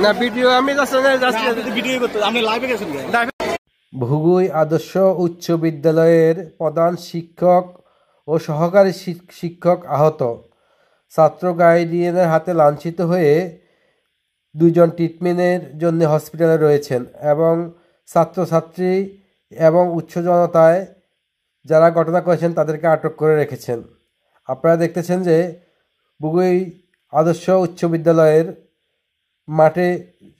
না ভিডিও আমি ভুগুই আদর্শ উচ্চ বিদ্যালয়ের প্রধান শিক্ষক ও সহকারী শিক্ষক আহত। ছাত্র গাইডিয়ানের হাতে লাঞ্ছিত হয়ে দুজন ট্রিটমেন্টের জন্য হসপিটালে রয়েছেন এবং ছাত্রছাত্রী এবং উচ্চ জনতায় যারা ঘটনা করেছেন তাদেরকে আটক করে রেখেছেন। আপনারা দেখতেছেন যে বুগুই আদর্শ উচ্চ বিদ্যালয়ের মাঠে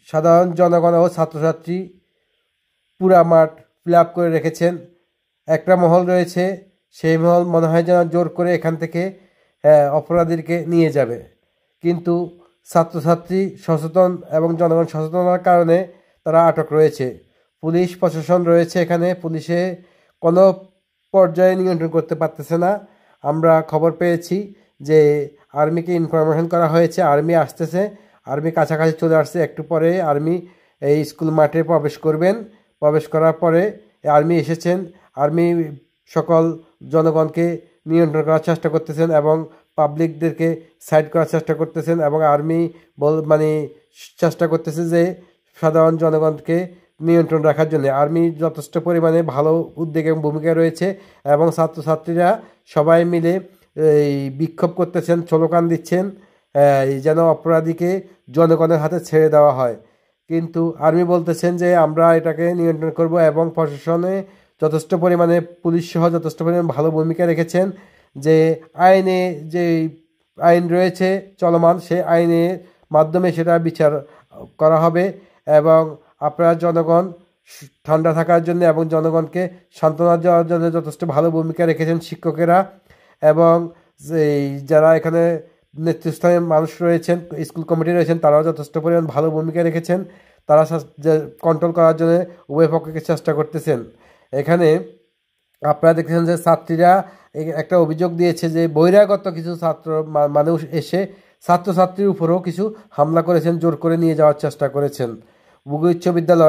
সাধারণ জনগণ ও ছাত্রছাত্রী পুরা মাঠ ফিল আপ করে রেখেছেন। একটা মহল রয়েছে, সেই মহল মনে হয় যেন জোর করে এখান থেকে অপরাধীকে নিয়ে যাবে, কিন্তু ছাত্রছাত্রী সচেতন এবং জনগণ সচেতনতার কারণে তারা আটক রয়েছে। পুলিশ প্রশাসন রয়েছে এখানে, পুলিশে কোনো পর্যায়ে নিয়ন্ত্রণ করতে পারতেছে না। আমরা খবর পেয়েছি যে আর্মিকে ইনফরমেশন করা হয়েছে, আর্মি আসতেছে, আর্মি কাছাকাছি চলে আসছে। একটু পরে আর্মি এই স্কুল মাঠে প্রবেশ করবেন। প্রবেশ করার পরে আর্মি এসেছেন, আর্মি সকল জনগণকে নিয়ন্ত্রণ করার চেষ্টা করতেছেন এবং পাবলিকদেরকে সাইড করার চেষ্টা করতেছেন এবং আর্মি চেষ্টা করতেছে যে সাধারণ জনগণকে নিয়ন্ত্রণ রাখার জন্য। আর্মি যথেষ্ট পরিমাণে ভালো উদ্যোগ এবং ভূমিকা রয়েছে এবং ছাত্রছাত্রীরা সবাই মিলে এই বিক্ষোভ করতেছেন, স্লোগান দিচ্ছেন যেন অপরাধীকে জনগণের হাতে ছেড়ে দেওয়া হয়। কিন্তু আর্মি বলতেছেন যে আমরা এটাকে নিয়ন্ত্রণ করব এবং প্রশাসনে যথেষ্ট পরিমাণে পুলিশ সহ যথেষ্ট পরিমাণে ভালো ভূমিকা রেখেছেন যে আইনে যে আইন রয়েছে চলমান, সেই আইনের মাধ্যমে সেটা বিচার করা হবে এবং আপনারা জনগণ ঠান্ডা থাকার জন্য এবং জনগণকে সান্ত্বনা দেওয়ার জন্য যথেষ্ট ভালো ভূমিকা রেখেছেন শিক্ষকেরা এবং যারা এখানে নেতৃস্থানীয় মানুষ রয়েছেন, স্কুল কমিটি রয়েছেন, তারাও যথেষ্ট পরিমাণ ভালো ভূমিকা রেখেছেন। তারা কন্ট্রোল করার জন্য উভয় পক্ষকে চেষ্টা করতেছেন। এখানে আপনারা দেখেছেন যে ছাত্রীরা একটা অভিযোগ দিয়েছে যে বহিরাগত কিছু মানুষ এসে ছাত্রছাত্রীর উপরেও কিছু হামলা করেছেন, জোর করে নিয়ে যাওয়ার চেষ্টা করেছেন। বুগুই উচ্চ বিদ্যালয়